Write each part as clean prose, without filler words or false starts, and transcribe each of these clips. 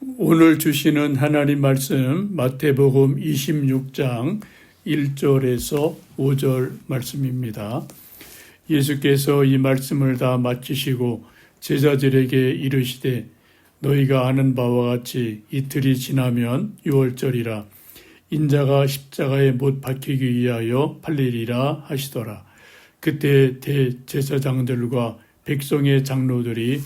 오늘 주시는 하나님 말씀 마태복음 26장 1절에서 5절 말씀입니다. 예수께서 이 말씀을 다 마치시고 제자들에게 이르시되 너희가 아는 바와 같이 이틀이 지나면 유월절이라 인자가 십자가에 못 박히기 위하여 팔리리라 하시더라. 그때 대제사장들과 백성의 장로들이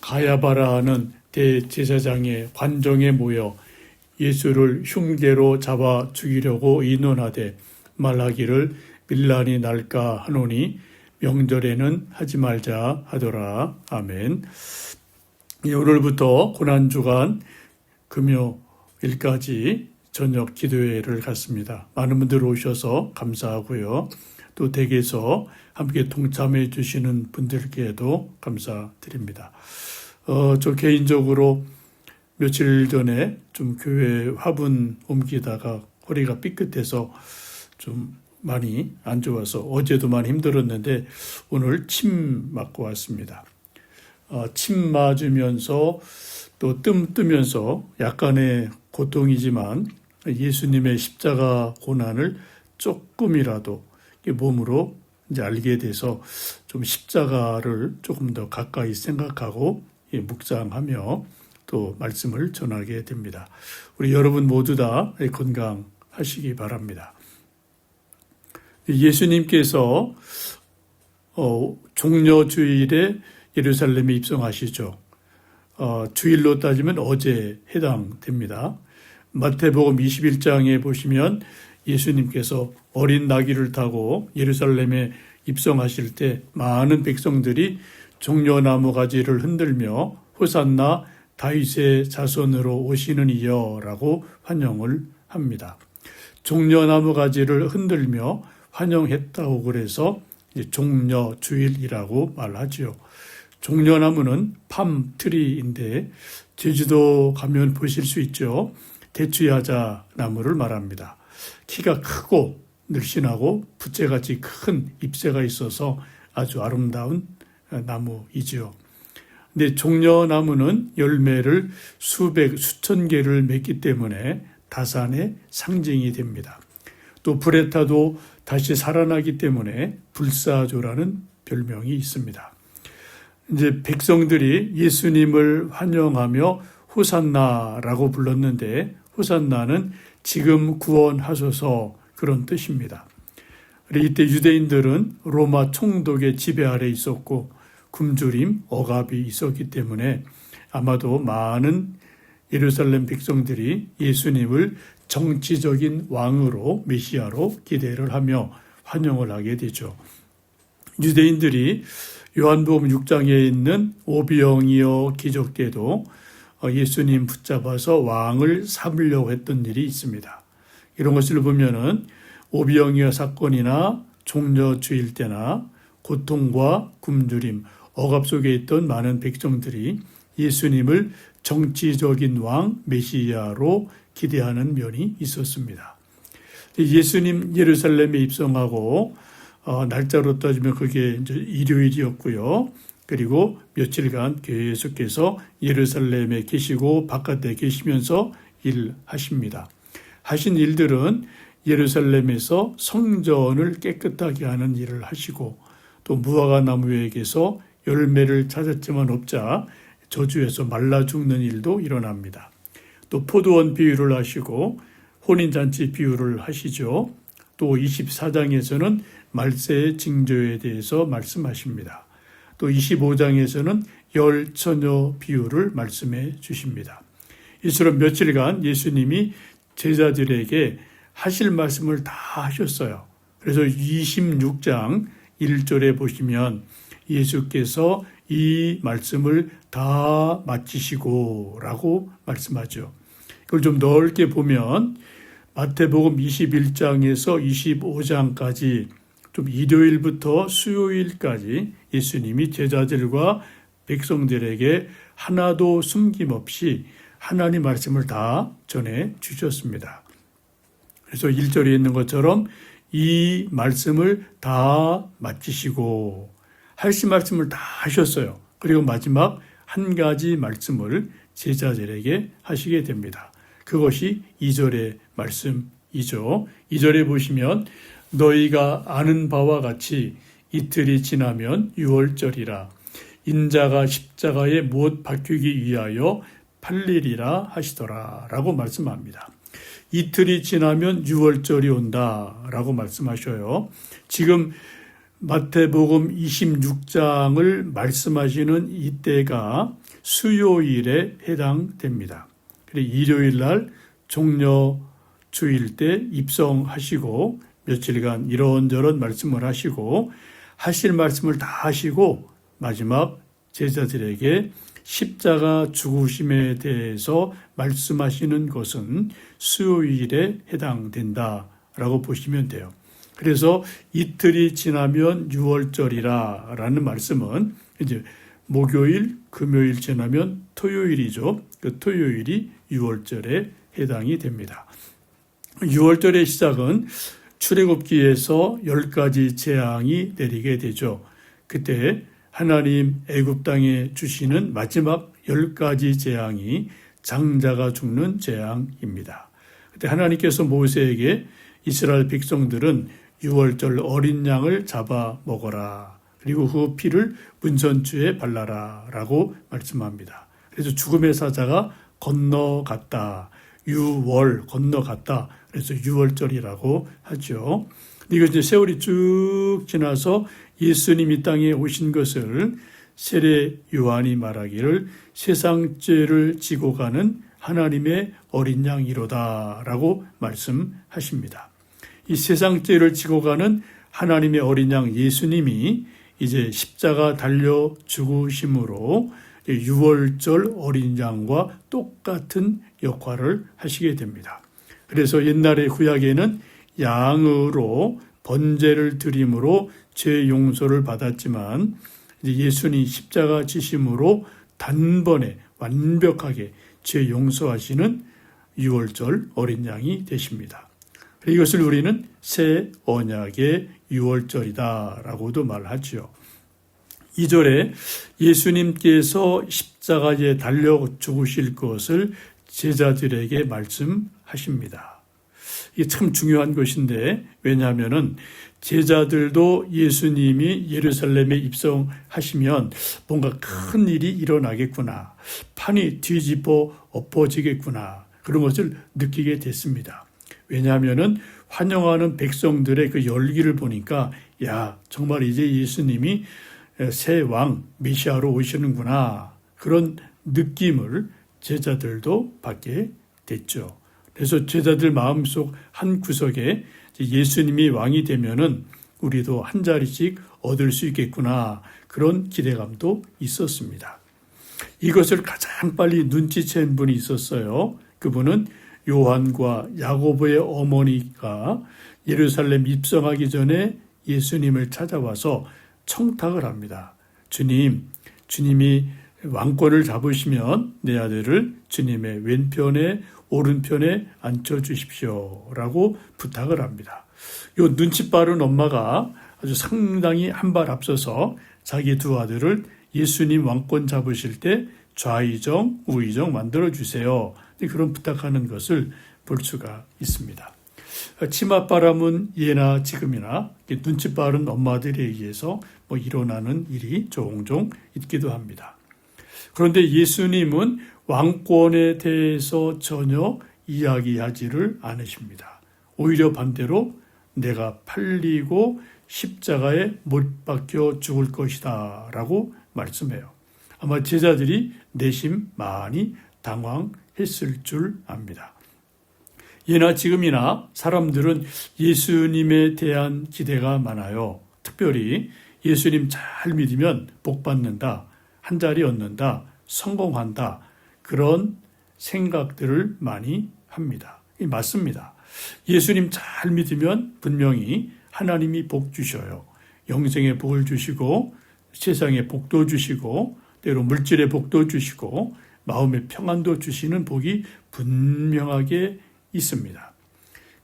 가야바라 하는 대제사장의 관정에 모여 예수를 흉계로 잡아 죽이려고 의논하되 말하기를 밀란이 날까 하노니 명절에는 하지 말자 하더라. 아멘. 오늘부터 고난주간 금요일까지 저녁 기도회를 갖습니다. 많은 분들 오셔서 감사하고요. 또 댁에서 함께 동참해 주시는 분들께도 감사드립니다. 저 개인적으로 며칠 전에 좀 교회 화분 옮기다가 허리가 삐끗해서 좀 많이 안 좋아서 어제도 많이 힘들었는데 오늘 침 맞고 왔습니다. 침 맞으면서 또 뜨면서 약간의 고통이지만 예수님의 십자가 고난을 조금이라도 몸으로 이제 알게 돼서 좀 십자가를 조금 더 가까이 생각하고 묵상하며 또 말씀을 전하게 됩니다. 우리 여러분 모두 다 건강하시기 바랍니다. 예수님께서 종려주일에 예루살렘에 입성하시죠. 주일로 따지면 어제 해당됩니다. 마태복음 21장에 보시면 예수님께서 어린 나귀를 타고 예루살렘에 입성하실 때 많은 백성들이 종려나무 가지를 흔들며 호산나 다윗의 자손으로 오시는 이여라고 환영을 합니다. 종려나무 가지를 흔들며 환영했다고 그래서 종려주일이라고 말하지요. 종려나무는 팜트리인데 제주도 가면 보실 수 있죠. 대추야자 나무를 말합니다. 키가 크고 늘씬하고 부채같이 큰 잎새가 있어서 아주 아름다운 나무이지요. 근데 종려나무는 열매를 수천 개를 맺기 때문에 다산의 상징이 됩니다. 또 불에 타도 다시 살아나기 때문에 불사조라는 별명이 있습니다. 이제 백성들이 예수님을 환영하며 호산나라고 불렀는데 호산나는 지금 구원하소서 그런 뜻입니다. 이때 유대인들은 로마 총독의 지배 아래 있었고 굶주림, 억압이 있었기 때문에 아마도 많은 예루살렘 백성들이 예수님을 정치적인 왕으로 메시아로 기대를 하며 환영을 하게 되죠. 유대인들이 요한복음 6장에 있는 오병이어 기적 때도 예수님 붙잡아서 왕을 삼으려고 했던 일이 있습니다. 이런 것을 보면은 오병이어 사건이나 종려주일 때나 고통과 굶주림, 억압 속에 있던 많은 백성들이 예수님을 정치적인 왕 메시아로 기대하는 면이 있었습니다. 예수님 예루살렘에 입성하고 날짜로 따지면 그게 이제 일요일이었고요. 그리고 며칠간 계속해서 예루살렘에 계시고 바깥에 계시면서 일하십니다. 하신 일들은 예루살렘에서 성전을 깨끗하게 하는 일을 하시고 또 무화과 나무에게서 열매를 찾았지만 없자 저주에서 말라 죽는 일도 일어납니다. 또 포도원 비유를 하시고 혼인잔치 비유를 하시죠. 또 24장에서는 말세의 징조에 대해서 말씀하십니다. 또 25장에서는 열처녀 비유를 말씀해 주십니다. 이처럼 며칠간 예수님이 제자들에게 하실 말씀을 다 하셨어요. 그래서 26장 1절에 보시면 예수께서 이 말씀을 다 마치시고 라고 말씀하죠. 이걸 좀 넓게 보면 마태복음 21장에서 25장까지 좀 일요일부터 수요일까지 예수님이 제자들과 백성들에게 하나도 숨김없이 하나님 말씀을 다 전해 주셨습니다. 그래서 1절에 있는 것처럼 이 말씀을 다 마치시고 하신 말씀을 다 하셨어요. 그리고 마지막 한 가지 말씀을 제자들에게 하시게 됩니다. 그것이 2절의 말씀이죠. 2절에 보시면 너희가 아는 바와 같이 이틀이 지나면 유월절이라 인자가 십자가에 못 박히기 위하여 팔리리라 하시더라 라고 말씀합니다. 이틀이 지나면 유월절이 온다 라고 말씀하셔요. 지금 마태복음 26장을 말씀하시는 이때가 수요일에 해당됩니다. 그리고 일요일 날 종려 주일 때 입성하시고 며칠간 이런저런 말씀을 하시고 하실 말씀을 다 하시고 마지막 제자들에게 십자가 죽으심에 대해서 말씀하시는 것은 수요일에 해당된다라고 보시면 돼요. 그래서 이틀이 지나면 유월절이라 라는 말씀은 이제 목요일, 금요일 지나면 토요일이죠. 그 토요일이 유월절에 해당이 됩니다. 유월절의 시작은 출애굽기에서 10가지 재앙이 내리게 되죠. 그때 하나님 애굽 땅에 주시는 마지막 10가지 재앙이 장자가 죽는 재앙입니다. 그때 하나님께서 모세에게 이스라엘 백성들은 유월절 어린 양을 잡아 먹어라. 그리고 그 피를 문선주에 발라라 라고 말씀합니다. 그래서 죽음의 사자가 건너갔다. 유월 건너갔다. 그래서 유월절이라고 하죠. 이거 이제 세월이 쭉 지나서 예수님이 이 땅에 오신 것을 세례 요한이 말하기를 세상 죄를 지고 가는 하나님의 어린 양이로다라고 말씀하십니다. 이 세상 죄를 지고 가는 하나님의 어린 양 예수님이 이제 십자가 달려 죽으심으로 유월절 어린 양과 똑같은 역할을 하시게 됩니다. 그래서 옛날의 구약에는 양으로 번제를 드림으로 죄 용서를 받았지만 예수님 십자가 지심으로 단번에 완벽하게 죄 용서하시는 유월절 어린 양이 되십니다. 이것을 우리는 새 언약의 유월절이다라고도 말하죠. 2절에 예수님께서 십자가에 달려 죽으실 것을 제자들에게 말씀하십니다. 이게 참 중요한 것인데 왜냐하면 제자들도 예수님이 예루살렘에 입성하시면 뭔가 큰 일이 일어나겠구나. 판이 뒤집어 엎어지겠구나. 그런 것을 느끼게 됐습니다. 왜냐하면 환영하는 백성들의 그 열기를 보니까 야 정말 이제 예수님이 새 왕 메시아로 오시는구나. 그런 느낌을 제자들도 받게 됐죠. 그래서 제자들 마음속 한 구석에 예수님이 왕이 되면은 우리도 한 자리씩 얻을 수 있겠구나. 그런 기대감도 있었습니다. 이것을 가장 빨리 눈치챈 분이 있었어요. 그분은 요한과 야고보의 어머니가 예루살렘 입성하기 전에 예수님을 찾아와서 청탁을 합니다. 주님이 왕권을 잡으시면 내 아들을 주님의 왼편에 오른편에 앉혀주십시오 라고 부탁을 합니다. 요 눈치 빠른 엄마가 아주 상당히 한 발 앞서서 자기 두 아들을 예수님 왕권 잡으실 때 좌의정, 우의정 만들어주세요. 그런 부탁하는 것을 볼 수가 있습니다. 치맛바람은 예나 지금이나 눈치 빠른 엄마들에 의해서 일어나는 일이 종종 있기도 합니다. 그런데 예수님은 왕권에 대해서 전혀 이야기하지를 않으십니다. 오히려 반대로 내가 팔리고 십자가에 못 박혀 죽을 것이다 라고 말씀해요. 아마 제자들이 내심 많이 당황했을 줄 압니다. 예나 지금이나 사람들은 예수님에 대한 기대가 많아요. 특별히 예수님 잘 믿으면 복 받는다, 한 자리 얻는다, 성공한다. 그런 생각들을 많이 합니다. 맞습니다. 예수님 잘 믿으면 분명히 하나님이 복 주셔요. 영생의 복을 주시고 세상의 복도 주시고 때로 물질의 복도 주시고 마음의 평안도 주시는 복이 분명하게 있습니다.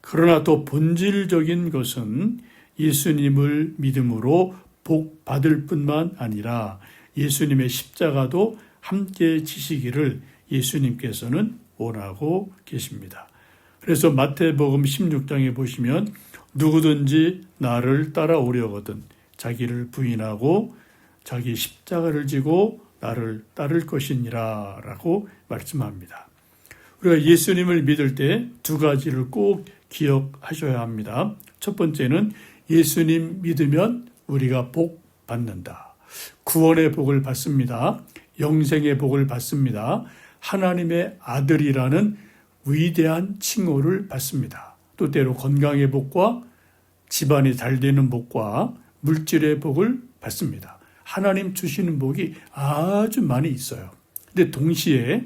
그러나 더 본질적인 것은 예수님을 믿음으로 복 받을 뿐만 아니라 예수님의 십자가도 함께 지시기를 예수님께서는 원하고 계십니다. 그래서 마태복음 16장에 보시면 누구든지 나를 따라오려거든 자기를 부인하고 자기 십자가를 지고 나를 따를 것이니라 라고 말씀합니다. 우리가 예수님을 믿을 때 두 가지를 꼭 기억하셔야 합니다. 첫 번째는 예수님 믿으면 우리가 복 받는다. 구원의 복을 받습니다. 영생의 복을 받습니다. 하나님의 아들이라는 위대한 칭호를 받습니다. 또 때로 건강의 복과 집안이 잘 되는 복과 물질의 복을 받습니다. 하나님 주시는 복이 아주 많이 있어요. 근데 동시에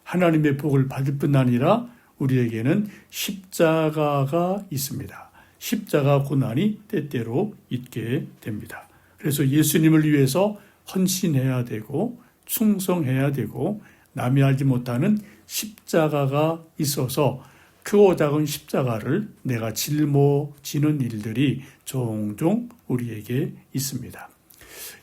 하나님의 복을 받을 뿐 아니라 우리에게는 십자가가 있습니다. 십자가 고난이 때때로 있게 됩니다. 그래서 예수님을 위해서 헌신해야 되고 충성해야 되고 남이 알지 못하는 십자가가 있어서 크고 작은 십자가를 내가 짊어지는 일들이 종종 우리에게 있습니다.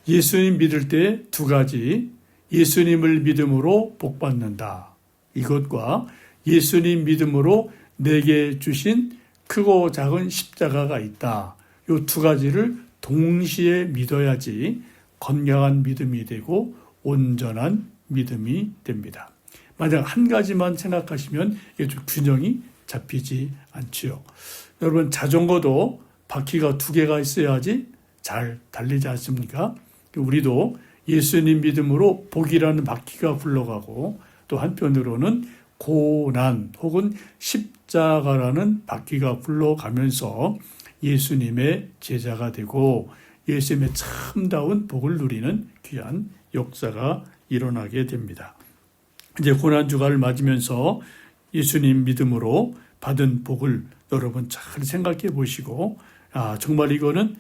예수님 믿을 때 두 가지, 예수님을 믿음으로 복받는다. 이것과 예수님 믿음으로 내게 주신 크고 작은 십자가가 있다. 이 두 가지를 동시에 믿어야지 건강한 믿음이 되고 온전한 믿음이 됩니다. 만약 한 가지만 생각하시면 이게 좀 균형이 잡히지 않지요. 여러분 자전거도 바퀴가 두 개가 있어야지 잘 달리지 않습니까? 우리도 예수님 믿음으로 복이라는 바퀴가 굴러가고 또 한편으로는 고난 혹은 십자가라는 바퀴가 굴러가면서 예수님의 제자가 되고 예수님의 참다운 복을 누리는 귀한 역사가 일어나게 됩니다. 이제 고난주간을 맞으면서 예수님 믿음으로 받은 복을 여러분 잘 생각해 보시고 정말 이거는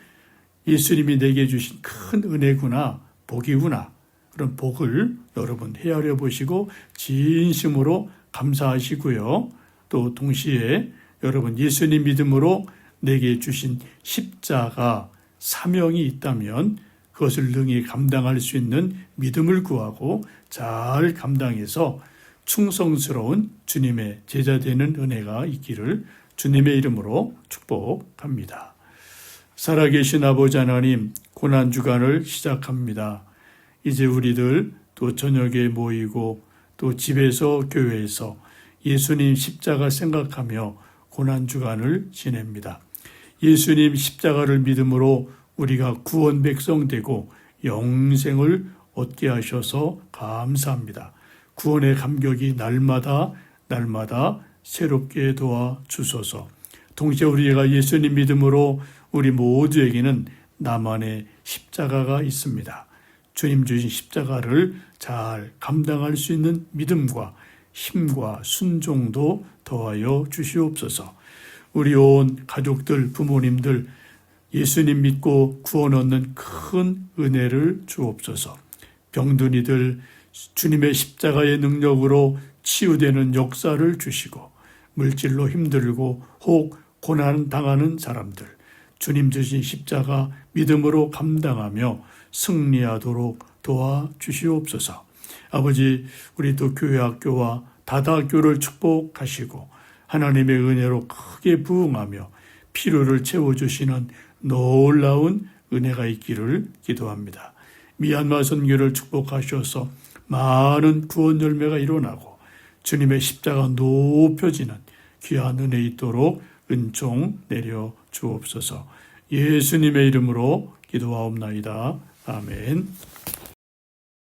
예수님이 내게 주신 큰 은혜구나, 복이구나. 그런 복을 여러분 헤아려 보시고 진심으로 감사하시고요. 또 동시에 여러분 예수님 믿음으로 내게 주신 십자가 사명이 있다면 그것을 능히 감당할 수 있는 믿음을 구하고 잘 감당해서 충성스러운 주님의 제자 되는 은혜가 있기를 주님의 이름으로 축복합니다. 살아계신 아버지 하나님, 고난주간을 시작합니다. 이제 우리들 또 저녁에 모이고 또 집에서 교회에서 예수님 십자가 생각하며 고난주간을 지냅니다. 예수님 십자가를 믿음으로 우리가 구원 백성 되고 영생을 얻게 하셔서 감사합니다. 구원의 감격이 날마다 새롭게 도와주소서. 동시에 우리가 예수님 믿음으로 우리 모두에게는 나만의 십자가가 있습니다. 주님 주신 십자가를 잘 감당할 수 있는 믿음과 힘과 순종도 더하여 주시옵소서. 우리 온 가족들, 부모님들 예수님 믿고 구원 얻는 큰 은혜를 주옵소서. 병든 이들 주님의 십자가의 능력으로 치유되는 역사를 주시고 물질로 힘들고 혹 고난 당하는 사람들 주님 주신 십자가 믿음으로 감당하며 승리하도록 도와주시옵소서. 아버지, 우리 또 교회 학교와 다다학교를 축복하시고 하나님의 은혜로 크게 부응하며 필요를 채워주시는 놀라운 은혜가 있기를 기도합니다. 미얀마 선교를 축복하셔서 많은 구원 열매가 일어나고 주님의 십자가 높여지는 귀한 은혜 있도록 은총 내려 주옵소서. 예수님의 이름으로 기도하옵나이다. 아멘.